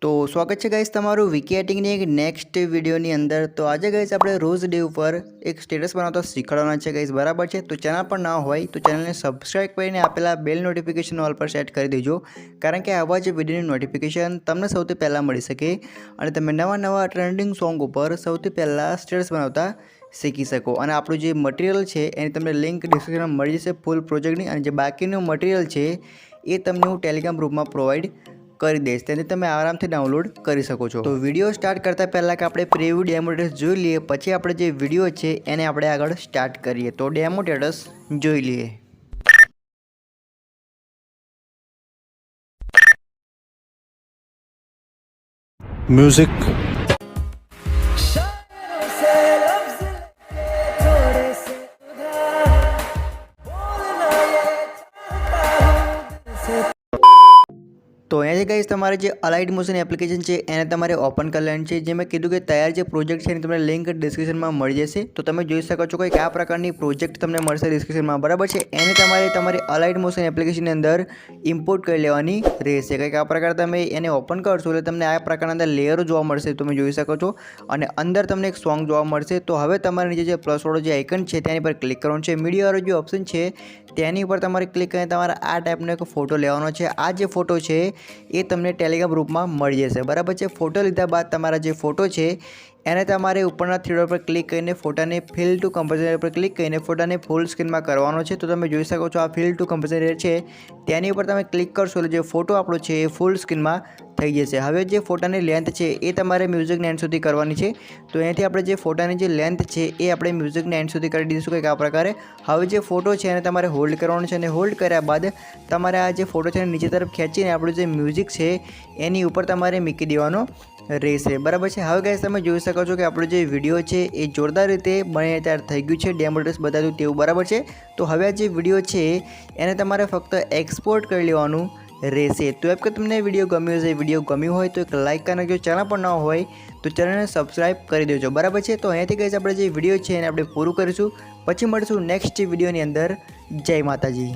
तो स्वागत है गाइस तमारू विकी एडिटिंग एक नेक्स्ट वीडियो अंदर। तो आज गाइस આપણે રોઝ ડે ઉપર એક સ્ટેટસ બનાવતા શીખવાડવાના છે ગાइस, બરાબર છે। તો ચેનલ પર ના હોય તો ચેનલને સબસ્ક્રાઇબ કરીને આપેલા બેલ નોટિફિકેશન ઓલ પર સેટ કરી દેજો, કારણ કે આવા જ વિડિયોની નોટિફિકેશન તમને સૌથી પહેલા મળી શકે અને તમે નવા ટ્રેન્ડિંગ સોંગ ઉપર સૌથી પહેલા સ્ટેટસ બનાવતા શીખી શકો। અને આપણું જે મટીરીયલ છે એની તમને લિંક ડિસ્ક્રિપ્શનમાં મળી જશે ફૂલ પ્રોજેક્ટની, અને જે બાકીનું મટીરીયલ છે એ તમને હું ટેલિગ્રામ ગ્રુપમાં પ્રોવાઈડ કરી દઈશ, તેને તમે આરામથી ડાઉનલોડ કરી શકો છો। તો વિડીયો સ્ટાર્ટ કરતા પહેલાં કે આપણે પ્રીવ્યુ ડેમો ટેટસ જોઈ લઈએ, પછી આપણે જે વિડીયો છે એને આપણે આગળ સ્ટાર્ટ કરીએ। તો ડેમો ટેટસ જોઈ લઈએ। म्यूजिक तो અહીંયાથી ગાઈસ તમારે જે અલાઇડ મોશન એપ્લિકેશન છે એને તમારે ઓપન કરી લેવાની છે। જે મેં કીધું કે તૈયાર જે પ્રોજેક્ટ છે એની તમને લિંક ડિસ્ક્રિપ્શનમાં મળી જશે, તો તમે જોઈ શકો છો કે કયા પ્રકારની પ્રોજેક્ટ તમને મળશે ડિસ્ક્રિપ્શનમાં, બરાબર છે। એને તમારી અલાઇડ મોશન એપ્લિકેશનની અંદર ઇમ્પોર્ટ કરી લેવાની રહેશે। કંઈક આ પ્રકાર તમે એને ઓપન કરશો એટલે તમને આ પ્રકારના અંદર લેયરો જોવા મળશે, તમે જોઈ શકો છો, અને અંદર તમને એક સોંગ જોવા મળશે। તો હવે તમારે નીચે જે પ્લસવાળો જે આઇકન છે તેની પર ક્લિક કરવાનું છે। મીડિયાવાળો જે ઓપ્શન છે તેની ઉપર તમારે ક્લિક કરીને તમારે આ ટાઈપનો એક ફોટો લેવાનો છે। આ જે ફોટો છે એ તમને ટેલિગ્રામ ગ્રુપમાં મળી જશે, બરાબર છે। ફોટો લીધા બાદ તમારા જે ફોટો છે એને તમારે ઉપરના થ્રી ડોટ પર ક્લિક કરીને ફોટાને ફિલ ટુ કમ્પોઝિશન પર ક્લિક કરીને ફોટાને ફૂલ સ્ક્રીનમાં કરવાનો છે। તો તમે જોઈ શકો છો આ ફિલ ટુ કમ્પોઝિશન છે તેની ઉપર તમે ક્લિક કરશો એટલે જે ફોટો આપણો છે એ ફૂલ સ્ક્રીનમાં થઈ જશે। હવે જે ફોટાની લેન્થ છે એ તમારે મ્યુઝિકના એન્ડ સુધી કરવાની છે। તો અહીંયાથી આપણે જે ફોટાની જે લેન્થ છે એ આપણે મ્યુઝિકના એન્ડ સુધી કરી દઈશું કંઈક આ પ્રકારે। હવે જે ફોટો છે એને તમારે હોલ્ડ કરવાનો છે, અને હોલ્ડ કર્યા બાદ તમારે આ જે ફોટો છે નીચે તરફ ખેંચીને આપણું જે મ્યુઝિક છે એની ઉપર તમારે મૂકી દેવાનો રહેશે, બરાબર છે। હવે ગાઈસ તમે જોઈ શકો છો કે આપણો જે વિડીયો છે એ જોરદાર રીતે બની તૈયાર થઈ ગયું છે, ડેમો ટેટસ બતાવ્યું તેવું, બરાબર છે। તો હવે આ જે વિડીયો છે એને તમારે ફક્ત એક્સપોર્ટ કરી લેવાનું રહેશે। તો એમ કે તમને વિડીયો ગમ્યો હશે, વિડીયો ગમ્યું હોય તો એક લાઇક કરી નાખજો, ચેનલ પર ન હોય તો ચેનલને સબસ્ક્રાઇબ કરી દેજો, બરાબર છે। તો અહીંયાથી ગાઈસ આપણે જે વિડીયો છે એને આપણે પૂરું કરીશું, પછી મળીશું નેક્સ્ટ વિડીયોની અંદર। જય માતાજી।